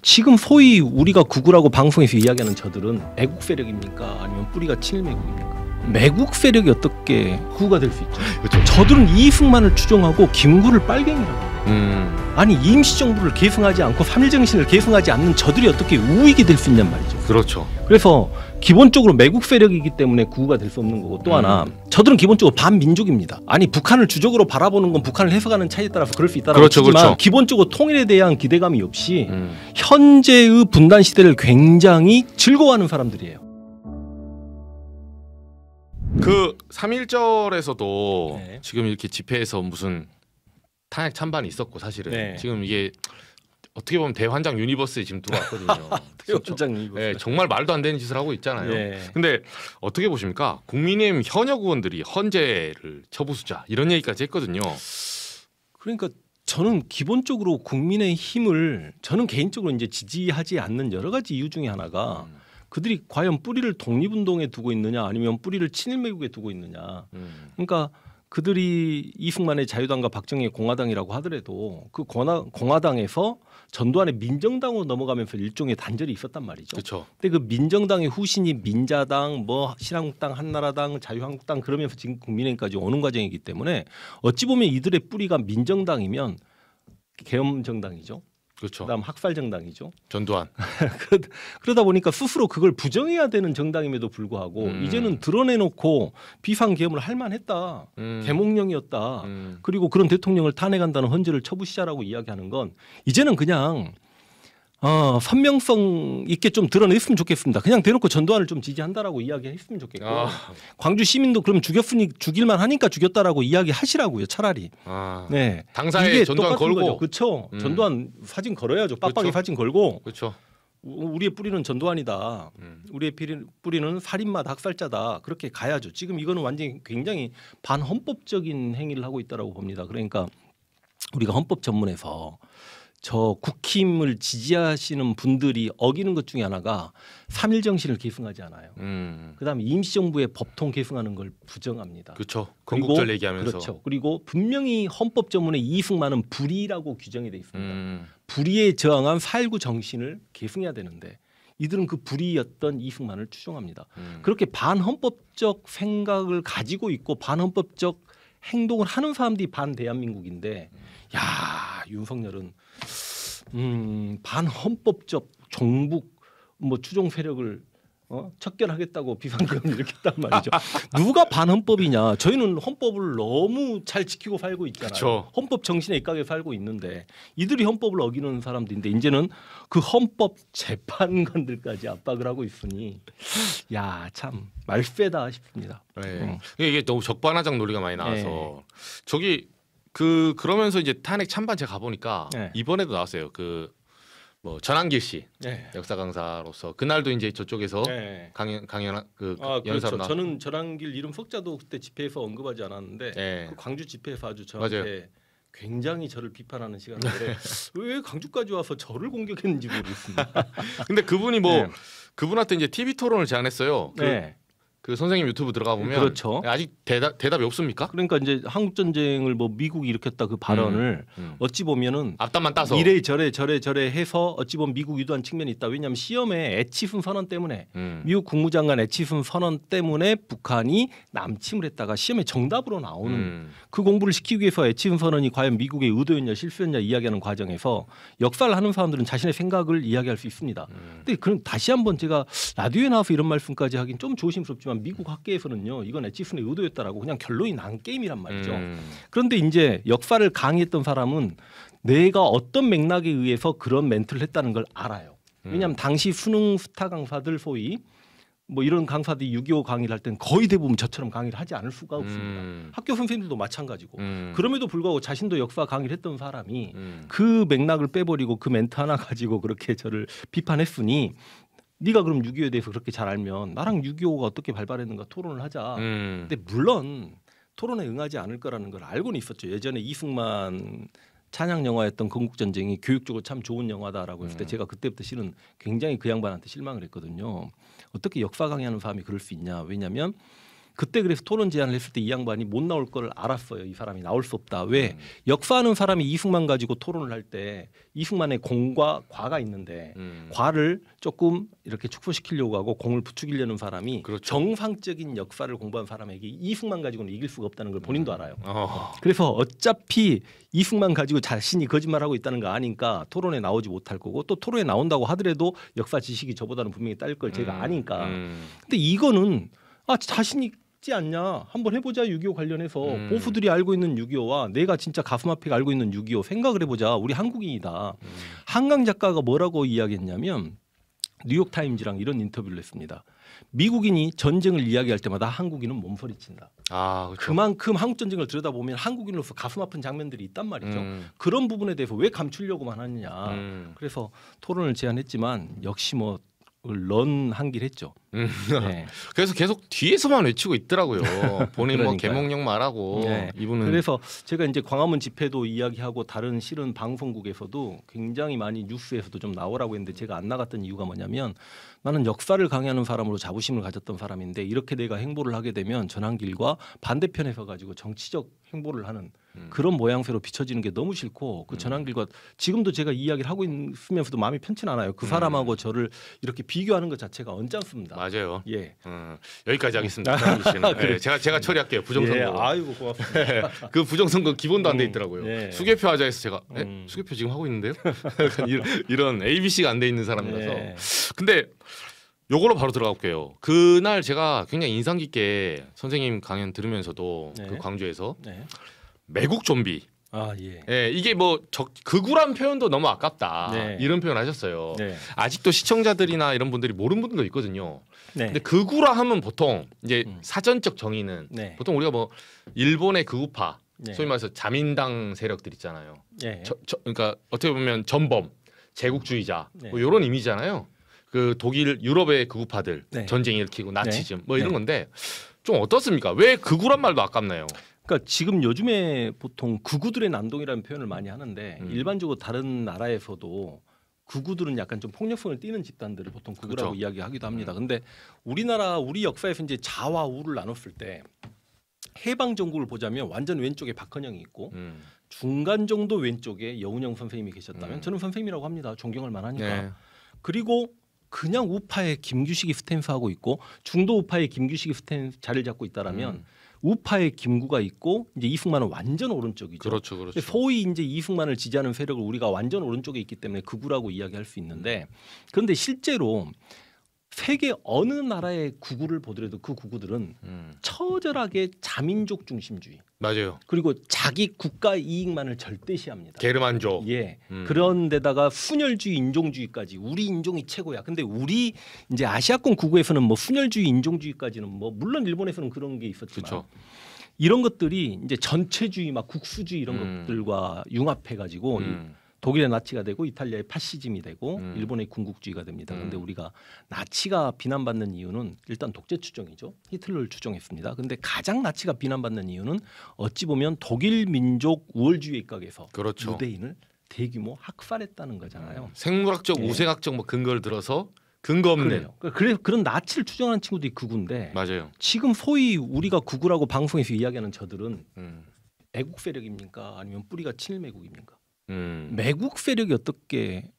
지금 소위 우리가 구구라고 방송에서 이야기하는 저들은 매국 세력입니까? 아니면 뿌리가 친일매국입니까? 매국 세력이 어떻게 구구가 될 수 있죠? 그렇죠. 저들은 이승만을 추종하고 김구를 빨갱이라고. 아니 임시정부를 계승하지 않고 삼일정신을 계승하지 않는 저들이 어떻게 우익이 될 수 있냔 말이죠. 그렇죠. 그래서 기본적으로 매국 세력이기 때문에 구구가 될 수 없는 거고, 또 하나 저들은 기본적으로 반민족입니다. 아니 북한을 주적으로 바라보는 건 북한을 해석하는 차이에 따라서 그럴 수 있다라고 그렇죠, 치지만 그렇죠. 기본적으로 통일에 대한 기대감이 없이 현재의 분단 시대를 굉장히 즐거워하는 사람들이에요. 그 3.1절에서도 네. 지금 이렇게 집회에서 무슨 탄핵 찬반이 있었고, 사실은 네. 지금 이게 어떻게 보면 대환장 유니버스에 지금 들어왔거든요. 대원장님 네, 정말 말도 안 되는 짓을 하고 있잖아요. 네. 근데 어떻게 보십니까? 국민의힘 현역 의원들이 헌재를 쳐부수자 이런 얘기까지 했거든요. 그러니까 저는 기본적으로 국민의힘을 저는 개인적으로 이제 지지하지 않는 여러 가지 이유 중에 하나가 그들이 과연 뿌리를 독립운동에 두고 있느냐 아니면 뿌리를 친일매국에 두고 있느냐. 그러니까 그들이 이승만의 자유당과 박정희의 공화당이라고 하더라도 그 공화당에서 전두환의 민정당으로 넘어가면서 일종의 단절이 있었단 말이죠. 그렇죠. 근데 그 민정당의 후신이 민자당, 뭐 신한국당, 한나라당, 자유한국당 그러면서 지금 국민의힘까지 오는 과정이기 때문에 어찌 보면 이들의 뿌리가 민정당이면 계엄정당이죠. 그렇죠. 그다음 학살정당이죠. 전두환. 그러다 보니까 스스로 그걸 부정해야 되는 정당임에도 불구하고 이제는 드러내놓고 비상계엄을 할 만했다. 계몽령이었다. 그리고 그런 대통령을 탄핵한다는 헌재를 쳐부시자라고 이야기하는 건 이제는 그냥 선명성 있게 좀 드러냈으면 좋겠습니다. 그냥 대놓고 전두환을 좀 지지한다라고 이야기했으면 좋겠고 광주 시민도 그럼 죽였으니 죽일만 하니까 죽였다라고 이야기하시라고요. 차라리. 네. 당사에 전두환 걸고. 그렇죠. 전두환 사진 걸어야죠. 빡빡이 사진 걸고. 그렇죠. 우리의 뿌리는 전두환이다. 우리의 뿌리는 살인마다 학살자다. 그렇게 가야죠. 지금 이거는 완전히 굉장히 반헌법적인 행위를 하고 있다라고 봅니다. 그러니까 우리가 헌법 전문에서 저 국힘을 지지하시는 분들이 어기는 것 중에 하나가 3.1 정신을 계승하지 않아요. 그다음에 임시정부의 법통 계승하는 걸 부정합니다. 그렇죠. 건국절 얘기하면서. 그렇죠. 그리고 분명히 헌법 전문에 이승만은 불의라고 규정이 돼 있습니다. 불의에 저항한 4.19 정신을 계승해야 되는데 이들은 그 불의였던 이승만을 추종합니다. 그렇게 반헌법적 생각을 가지고 있고 반헌법적 행동을 하는 사람들이 반대한민국인데 야 윤석열은 반헌법적 종북 뭐 추종 세력을 척결하겠다고 비상금을 일으켰단 말이죠. 누가 반헌법이냐? 저희는 헌법을 너무 잘 지키고 살고 있잖아요. 그쵸. 헌법 정신에 입각해 살고 있는데 이들이 헌법을 어기는 사람들인데 이제는 그 헌법 재판관들까지 압박을 하고 있으니 야 참 말세다 싶습니다. 네. 이게 너무 적반하장 논리가 많이 나와서 네. 저기 그러면서 이제 탄핵 찬반 제가 가보니까 네. 이번에도 나왔어요. 뭐 전한길 씨 네. 역사 강사로서 그날도 이제 저쪽에서 네. 강연 그렇죠. 연사로 저는 전한길 이름 석자도 그때 집회에서 언급하지 않았는데 네. 그 광주 집회에서 아주 저한테 맞아요. 굉장히 저를 비판하는 시간을 왜 광주까지 와서 저를 공격했는지 모르겠습니다. 근데 그분이 뭐 네. 그분한테 이제 TV 토론을 제안했어요. 네. 그 선생님 유튜브 들어가 보면 그렇죠. 아직 대답이 없습니까? 그러니까 이제 한국 전쟁을 뭐 미국이 일으켰다 그 발언을 어찌 보면은 앞담만 따서 이래저래 저래 해서 어찌 보면 미국 유도한 측면이 있다. 왜냐하면 시험에 애치순 선언 때문에 미국 국무장관 애치순 선언 때문에 북한이 남침을 했다가 시험에 정답으로 나오는 그 공부를 시키기 위해서 애치순 선언이 과연 미국의 의도였냐 실수였냐 이야기하는 과정에서 역사를 하는 사람들은 자신의 생각을 이야기할 수 있습니다. 근데 그럼 다시 한번 제가 라디오에 나와서 이런 말씀까지 하긴 좀 조심스럽지만 미국 학계에서는요 이건 애치순의 의도였다라고 그냥 결론이 난 게임이란 말이죠. 그런데 이제 역사를 강의했던 사람은 내가 어떤 맥락에 의해서 그런 멘트를 했다는 걸 알아요. 왜냐하면 당시 수능 스타 강사들 소위 뭐 이런 강사들이 6.25 강의를 할 때는 거의 대부분 저처럼 강의를 하지 않을 수가 없습니다. 학교 선생님들도 마찬가지고. 그럼에도 불구하고 자신도 역사 강의를 했던 사람이 그 맥락을 빼버리고 그 멘트 하나 가지고 그렇게 저를 비판했으니 네가 그럼 6.25에 대해서 그렇게 잘 알면 나랑 6.25가 어떻게 발발했는가 토론을 하자. 근데 물론 토론에 응하지 않을 거라는 걸 알고는 있었죠. 예전에 이승만 찬양 영화였던 건국전쟁이 교육적으로 참 좋은 영화다라고 했을 때 제가 그때부터 실은 굉장히 그 양반한테 실망을 했거든요. 어떻게 역사 강의하는 사람이 그럴 수 있냐. 왜냐하면 그때 그래서 토론 제안을 했을 때 이 양반이 못 나올 걸 알았어요. 이 사람이 나올 수 없다. 왜? 역사하는 사람이 이승만 가지고 토론을 할 때 이승만의 공과 과가 있는데 과를 조금 이렇게 축소시키려고 하고 공을 부추기려는 사람이 그렇죠. 정상적인 역사를 공부한 사람에게 이승만 가지고는 이길 수가 없다는 걸 본인도 알아요. 그래서 어차피 이승만 가지고 자신이 거짓말하고 있다는 거 아니까 토론에 나오지 못할 거고 또 토론에 나온다고 하더라도 역사 지식이 저보다는 분명히 딸 걸 제가 아니까. 근데 이거는 자신 있지 않냐? 한번 해보자 6.25 관련해서 보수들이 알고 있는 6.25와 내가 진짜 가슴 아프게 알고 있는 6.25 생각을 해보자. 우리 한국인이다. 한강 작가가 뭐라고 이야기했냐면 뉴욕타임즈랑 이런 인터뷰를 했습니다. 미국인이 전쟁을 이야기할 때마다 한국인은 몸서리친다. 그렇죠. 그만큼 한국 전쟁을 들여다보면 한국인으로서 가슴 아픈 장면들이 있단 말이죠. 그런 부분에 대해서 왜 감추려고만 하느냐. 그래서 토론을 제안했지만 역시 뭐 런 길 했죠. 네. 그래서 계속 뒤에서만 외치고 있더라고요. 본인 뭐 개몽령 말하고 네. 이분은. 그래서 제가 이제 광화문 집회도 이야기하고 다른 실은 방송국에서도 굉장히 많이 뉴스에서도 좀 나오라고 했는데 제가 안 나갔던 이유가 뭐냐면 나는 역사를 강요하는 사람으로 자부심을 가졌던 사람인데 이렇게 내가 행보를 하게 되면 전한길과 반대편에서 가지고 정치적 행보를 하는 그런 모양새로 비춰지는 게 너무 싫고 그 전한길과 지금도 제가 이야기를 하고 있으면서도 마음이 편치 않아요. 그 사람하고 저를 이렇게 비교하는 것 자체가 언짢습니다. 맞아요. 예. 여기까지 하겠습니다. 네, 제가 처리할게요. 부정선거. 예, 아이고 고맙습니다. 그 부정선거 기본도 안 돼 있더라고요. 예. 수개표 하자 해서 제가 수개표 지금 하고 있는데요. 약간 이런 ABC가 안 돼 있는 사람이라서. 예. 근데 요걸로 바로 들어가 볼게요. 그날 제가 굉장히 인상 깊게 선생님 강연 들으면서도 네. 그 광주에서 네. 매국 좀비. 예. 예, 이게 뭐 극우란 표현도 너무 아깝다. 네. 이런 표현 하셨어요. 네. 아직도 시청자들이나 이런 분들이 모르는 분들도 있거든요. 네. 근데 극우라 하면 보통 이제 사전적 정의는 네. 보통 우리가 뭐 일본의 극우파, 네. 소위 말해서 자민당 세력들 있잖아요. 네. 그러니까 어떻게 보면 전범, 제국주의자 네. 뭐 이런 이미지잖아요. 그 독일, 유럽의 극우파들 네. 전쟁 일으키고 나치즘 네. 뭐 이런 네. 건데 좀 어떻습니까? 왜 극우란 말도 아깝나요? 그러니까 지금 요즘에 보통 극우들의 난동이라는 표현을 많이 하는데 일반적으로 다른 나라에서도 극우들은 약간 좀 폭력성을 띠는 집단들을 보통 극우라고 그렇죠. 이야기하기도 합니다. 근데 우리 역사에서 이제 좌와 우를 나눴을 때 해방 정국을 보자면 완전 왼쪽에 박헌영이 있고 중간 정도 왼쪽에 여운형 선생님이 계셨다면 저는 선생님이라고 합니다. 존경할 만하니까. 네. 그리고 그냥 우파의 김규식이 스탠스하고 있고 중도 우파의 김규식이 스탠스 자리를 잡고 있다라면 우파의 김구가 있고 이제 이승만은 완전 오른쪽이죠. 그렇죠, 그렇죠. 소위 이제 이승만을 지지하는 세력을 우리가 완전 오른쪽에 있기 때문에 극우라고 이야기할 수 있는데 그런데 실제로 세계 어느 나라의 극우를 보더라도 그 극우들은 처절하게 자민족 중심주의 맞아요. 그리고 자기 국가 이익만을 절대시합니다. 게르만족. 예. 그런데다가 순혈주의, 인종주의까지 우리 인종이 최고야. 근데 우리 이제 아시아권 국가에서는 뭐 순혈주의, 인종주의까지는 뭐 물론 일본에서는 그런 게 있었지만 그렇죠. 이런 것들이 이제 전체주의, 막 국수주의 이런 것들과 융합해가지고 독일의 나치가 되고 이탈리아의 파시즘이 되고 일본의 군국주의가 됩니다. 그런데 우리가 나치가 비난받는 이유는 일단 독재 추종이죠. 히틀러를 추종했습니다. 그런데 가장 나치가 비난받는 이유는 어찌 보면 독일 민족 우월주의 입각에서 그렇죠. 유대인을 대규모 학살했다는 거잖아요. 생물학적, 예. 우생학적 뭐 근거를 들어서 근거 없는. 그래요. 그런 나치를 추종하는 친구들이 극우인데 맞아요. 지금 소위 우리가 극우라고 방송에서 이야기하는 저들은 애국 세력입니까? 아니면 뿌리가 친일매국입니까? 매국 세력이 어떻게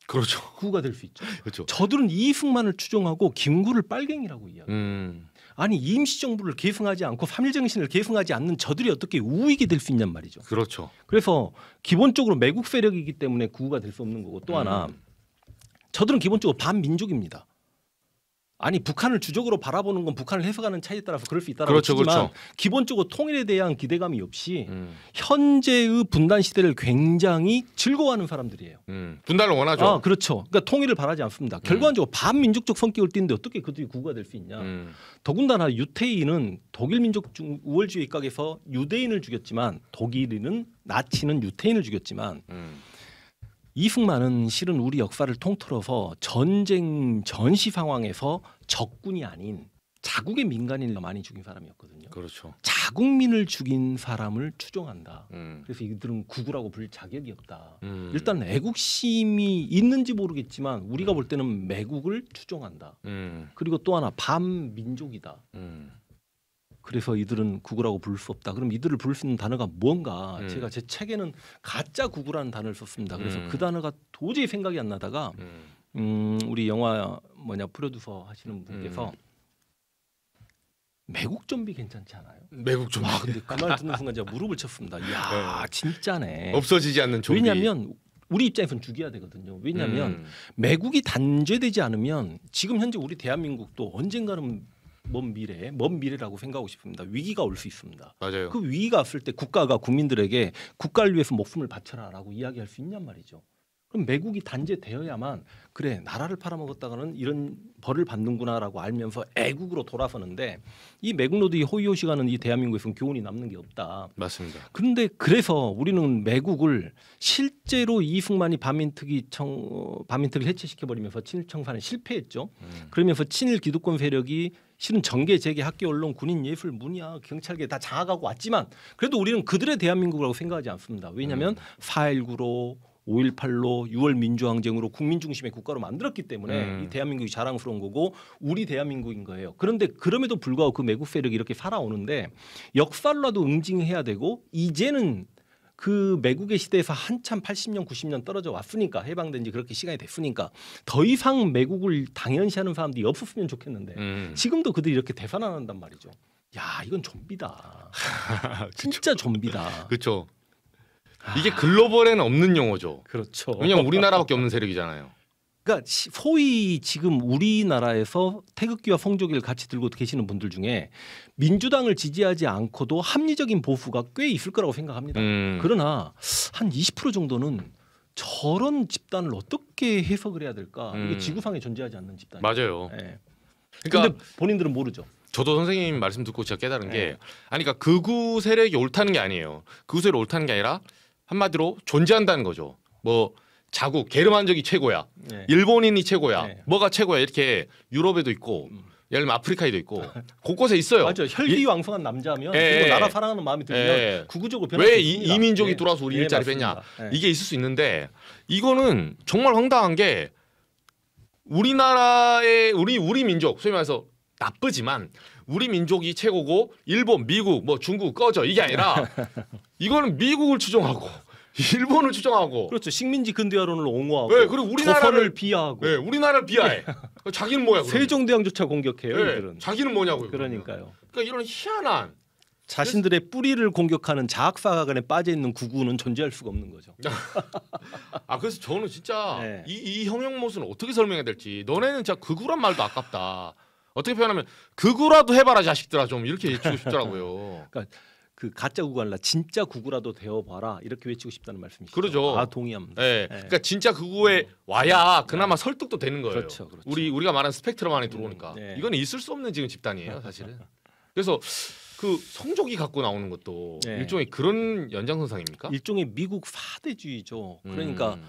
그렇죠. 극우가 될 수 있죠? 그렇죠. 저들은 이승만을 추종하고 김구를 빨갱이라고 이야기해요. 아니 임시정부를 계승하지 않고 삼일정신을 계승하지 않는 저들이 어떻게 우익이 될 수 있냔 말이죠. 그렇죠. 그래서 기본적으로 매국 세력이기 때문에 극우가 될 수 없는 거고 또 하나 저들은 기본적으로 반민족입니다. 아니 북한을 주적으로 바라보는 건 북한을 해석하는 차이에 따라서 그럴 수 있다라고 그렇죠, 치지만 그렇죠. 기본적으로 통일에 대한 기대감이 없이 현재의 분단 시대를 굉장히 즐거워하는 사람들이에요. 분단을 원하죠. 그렇죠. 그러니까 통일을 바라지 않습니다. 결과적으로 반민족적 성격을 띠는데 어떻게 그들이 국가가 될 수 있냐. 더군다나 유태인은 독일 민족 우월주의 입각에서 유대인을 죽였지만 독일인은 나치는 유태인을 죽였지만 이승만은 실은 우리 역사를 통틀어서 전쟁 전시 상황에서 적군이 아닌 자국의 민간인을 많이 죽인 사람이었거든요. 그렇죠. 자국민을 죽인 사람을 추종한다. 그래서 이들은 극우라고 부를 자격이 없다. 일단 애국심이 있는지 모르겠지만 우리가 볼 때는 매국을 추종한다. 그리고 또 하나 반민족이다. 그래서 이들은 구구라고 부를 수 없다. 그럼 이들을 부를 수 있는 단어가 뭔가 제가 제 책에는 가짜 구구라는 단어를 썼습니다. 그래서 그 단어가 도저히 생각이 안 나다가 우리 영화 프로듀서 하시는 분께서 매국 좀비 괜찮지 않아요? 매국 좀비. 와, 근데 그 말 듣는 순간 제가 무릎을 쳤습니다. 이야, 진짜네. 없어지지 않는 좀비. 왜냐하면 우리 입장에서는 죽여야 되거든요. 왜냐하면 매국이 단죄되지 않으면 지금 현재 우리 대한민국도 언젠가는 먼 미래라고 생각하고 싶습니다. 위기가 올 수 있습니다. 맞아요. 그 위기가 왔을 때 국가가 국민들에게 국가를 위해서 목숨을 바쳐라라고 이야기할 수 있냔 말이죠. 그럼 매국이 단죄되어야만 그래 나라를 팔아먹었다가는 이런 벌을 받는구나라고 알면서 애국으로 돌아서는데 이 매국노드의 호의호식하는 이 대한민국에서는 교훈이 남는 게 없다. 맞습니다. 그런데 그래서 우리는 매국을 실제로 이승만이 반민특위를 해체시켜버리면서 친일청산에 실패했죠. 그러면서 친일 기득권 세력이 실은 정계, 재계, 학교, 언론, 군인, 예술, 문화, 경찰계 다 장악하고 왔지만 그래도 우리는 그들의 대한민국이라고 생각하지 않습니다. 왜냐하면 4.19로 5.18로 6월 민주항쟁으로 국민 중심의 국가로 만들었기 때문에 이 대한민국이 자랑스러운 거고 우리 대한민국인 거예요. 그런데 그럼에도 불구하고 그 매국 세력이 이렇게 살아오는데 역사로라도 응징해야 되고 이제는 그 매국의 시대에서 한참 80년 90년 떨어져 왔으니까 해방된 지 그렇게 시간이 됐으니까 더 이상 매국을 당연시하는 사람들이 없었으면 좋겠는데 지금도 그들이 이렇게 되살아난단 말이죠. 야 이건 좀비다. 진짜 좀비다. 그렇죠. 이게 글로벌에는 없는 용어죠. 그렇죠. 왜냐면 우리나라밖에 없는 세력이잖아요. 그러니까 소위 지금 우리나라에서 태극기와 성조기를 같이 들고 계시는 분들 중에 민주당을 지지하지 않고도 합리적인 보수가 꽤 있을 거라고 생각합니다. 그러나 한 20% 정도는 저런 집단을 어떻게 해석을 해야 될까? 이게 지구상에 존재하지 않는 집단. 맞아요. 네. 그러니까 근데 본인들은 모르죠. 저도 선생님 말씀 듣고 제가 깨달은 게 아니 그러니까 극우 세력이 옳다는 게 아니에요. 극우 세력이 옳다는 게 아니라 한마디로 존재한다는 거죠. 뭐 자국 게르만족이 최고야. 네. 일본인이 최고야. 네. 뭐가 최고야. 이렇게 유럽에도 있고 예를 들면 아프리카에도 있고 곳곳에 있어요. 맞아요. 혈기왕성한 남자면 예. 그리고 나라 사랑하는 마음이 들면 예. 구구적으로 변할 수 왜 있습니다. 이민족이 예. 들어와서 우리 예, 일자리 맞습니다. 뺐냐. 예. 이게 있을 수 있는데 이거는 정말 황당한 게 우리나라의 우리 민족 소위 말해서 나쁘지만 우리 민족이 최고고 일본, 미국, 뭐 중국 꺼져 이게 아니라 이거는 미국을 추종하고 일본을 추종하고 그렇죠. 식민지 근대화론을 옹호하고 네, 그리고 우리나라를 비하하고 네, 우리나라를 비하해. 자기는 뭐야? 그러면? 세종대왕조차 공격해요. 네, 이들은. 자기는 뭐냐고요? 그러니까요. 그러니까 이런 희한한 자신들의 뿌리를 공격하는 자학사관에 빠져 있는 구구는 존재할 수가 없는 거죠. 그래서 저는 진짜 네. 이 형용모습은 어떻게 설명해야 될지 너네는 진짜 극우란 말도 아깝다. 어떻게 표현하면 극우라도 해봐라 자식들아 좀 이렇게 외치고 싶더라고요. 그러니까 그 가짜 구구 아니라 진짜 구구라도 되어봐라 이렇게 외치고 싶다는 말씀이시죠. 그러죠. 동의합니다. 네. 네. 그러니까 진짜 극우에 와야 그나마 설득도 되는 거예요. 그렇죠, 그렇죠. 우리가 말하는 스펙트럼 안에 들어오니까 네. 이건 있을 수 없는 지금 집단이에요, 사실은. 그래서 그 성적이 갖고 나오는 것도 네. 일종의 그런 연장선상입니까? 일종의 미국 사대주의죠. 그러니까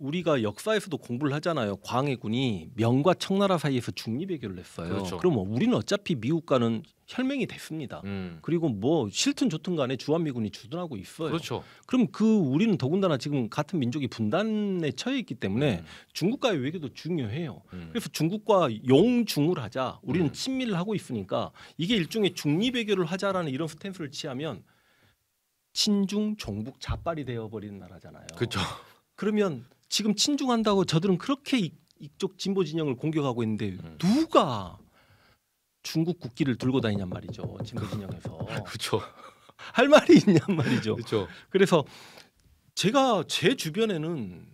우리가 역사에서도 공부를 하잖아요. 광해군이 명과 청나라 사이에서 중립외교를 했어요. 그렇죠. 그럼 우리는 어차피 미국과는 혈맹이 됐습니다. 그리고 뭐 싫든 좋든 간에 주한미군이 주둔하고 있어요. 그렇죠. 그럼 우리는 더군다나 지금 같은 민족이 분단에 처해 있기 때문에 중국과의 외교도 중요해요. 그래서 중국과 용중을 하자. 우리는 친밀을 하고 있으니까 이게 일종의 중립외교를 하자라는 이런 스탠스를 취하면 친중 종북 자빨이 되어버리는 나라잖아요. 그렇죠. 그러면 지금 친중한다고 저들은 그렇게 이쪽 진보 진영을 공격하고 있는데 누가 중국 국기를 들고 다니냔 말이죠. 진보 진영에서. 그렇죠. 할 말이 있냔 말이죠. 그렇죠. 그래서 제가 제 주변에는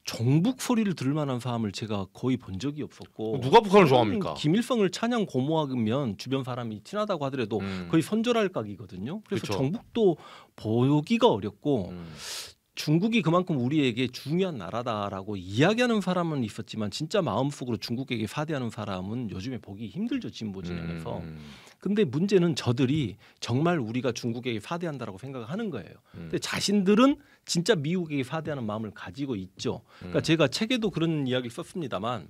종북 소리를 들을 만한 사람을 제가 거의 본 적이 없었고 누가 북한을 좋아합니까? 김일성을 찬양 고모하면 주변 사람이 친하다고 하더라도 거의 선절할 각이거든요. 그래서 그쵸. 종북도 보기가 어렵고 중국이 그만큼 우리에게 중요한 나라다라고 이야기하는 사람은 있었지만 진짜 마음속으로 중국에게 사대하는 사람은 요즘에 보기 힘들죠. 진보 진영에서. 근데 문제는 저들이 정말 우리가 중국에게 사대한다라고 생각하는 거예요. 근데 자신들은 진짜 미국에게 사대하는 마음을 가지고 있죠. 그러니까 제가 책에도 그런 이야기 썼습니다만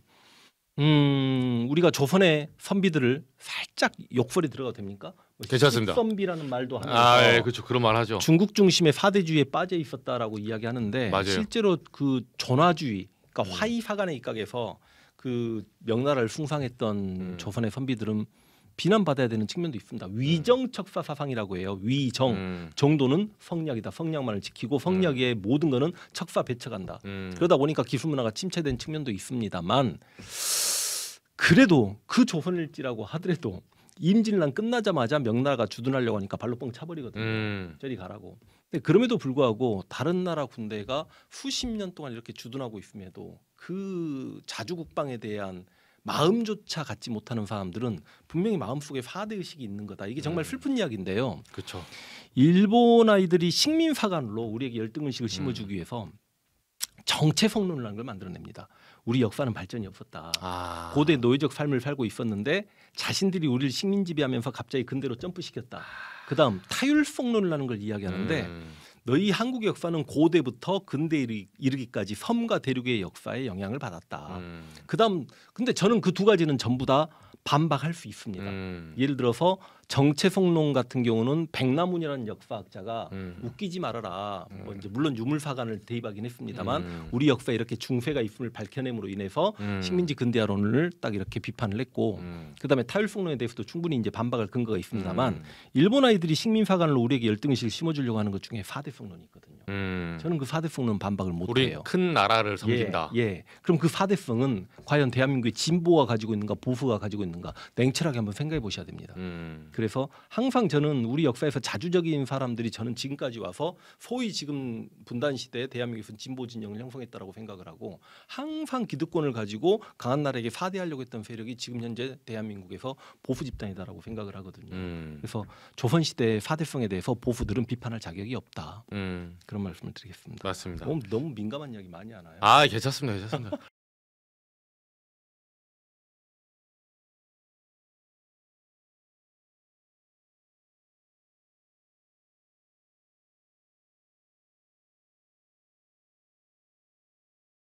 우리가 조선의 선비들을 살짝 욕설이 들어가도 됩니까? 괜찮습니다. 선비라는 말도 하면서 예, 그렇죠. 그런 말 하죠. 중국 중심의 사대주의에 빠져 있었다라고 이야기하는데 맞아요. 실제로 그 전화주의, 그러니까 화이사관의 입각에서 그 명나라를 숭상했던 조선의 선비들은 비난받아야 되는 측면도 있습니다. 위정 척사 사상이라고 해요. 위정 정도는 성리학이다. 성리학만을 지키고 성리학의 모든 거는 척사 배척한다. 그러다 보니까 기술 문화가 침체된 측면도 있습니다만 그래도 그 조선일지라고 하더라도 임진왜란 끝나자마자 명나라가 주둔하려고 하니까 발로 뻥 차버리거든요. 저리 가라고. 근데 그럼에도 불구하고 다른 나라 군대가 수십 년 동안 이렇게 주둔하고 있음에도 그 자주국방에 대한 마음조차 갖지 못하는 사람들은 분명히 마음속에 사대 의식이 있는 거다. 이게 정말 슬픈 이야기인데요. 그렇죠. 일본 아이들이 식민사관으로 우리에게 열등의식을 심어주기 위해서 정체성론이라는 걸 만들어냅니다. 우리 역사는 발전이 없었다. 고대 노예적 삶을 살고 있었는데 자신들이 우리를 식민 지배하면서 갑자기 근대로 점프시켰다. 그다음 타율성론이라는 걸 이야기하는데 너희 한국의 역사는 고대부터 근대에 이르기까지 섬과 대륙의 역사에 영향을 받았다. 그다음 근데 저는 그 두 가지는 전부 다 반박할 수 있습니다. 예를 들어서 정체성론 같은 경우는 백남훈이라는 역사학자가 웃기지 말아라. 뭐 이제 물론 유물사관을 대입하긴 했습니다만 우리 역사에 이렇게 중세가 있음을 밝혀냄으로 인해서 식민지 근대화론을 딱 이렇게 비판을 했고 그다음에 타율성론에 대해서도 충분히 이제 반박할 근거가 있습니다만 일본 아이들이 식민사관으로 우리에게 열등의식을 심어주려고 하는 것 중에 사대성론이 있거든요. 저는 그 사대성론 반박을 못 우리 해요. 큰 나라를 섬긴다. 예. 그럼 그 사대성은 과연 대한민국의 진보가 가지고 있는가 보수가 가지고 있는가 냉철하게 한번 생각해 보셔야 됩니다. 그래서 항상 저는 우리 역사에서 자주적인 사람들이 저는 지금까지 와서 소위 지금 분단 시대에 대한민국에서 진보 진영을 형성했다라고 생각을 하고 항상 기득권을 가지고 강한 나라에게 사대하려고 했던 세력이 지금 현재 대한민국에서 보수 집단이다라고 생각을 하거든요. 그래서 조선 시대의 사대성에 대해서 보수들은 비판할 자격이 없다. 그런 말씀을 드리겠습니다. 맞습니다. 너무 민감한 이야기 많이 하나요? 괜찮습니다.